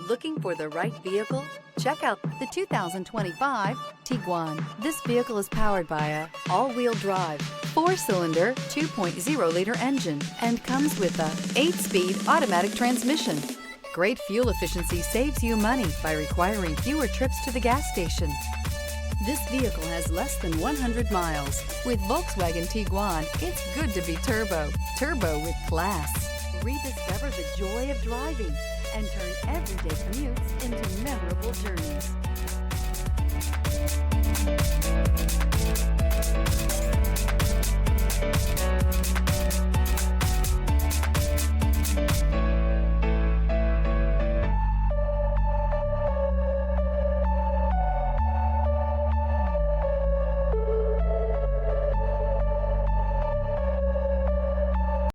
Looking for the right vehicle? Check out the 2025 Tiguan. This vehicle is powered by a all-wheel drive, 4-cylinder, 2.0-liter engine and comes with a 8-speed automatic transmission. Great fuel efficiency saves you money by requiring fewer trips to the gas station. This vehicle has less than 100 miles. With Volkswagen Tiguan, it's good to be turbo. Turbo with class. Rediscover the joy of driving and turn everyday commutes into memorable journeys.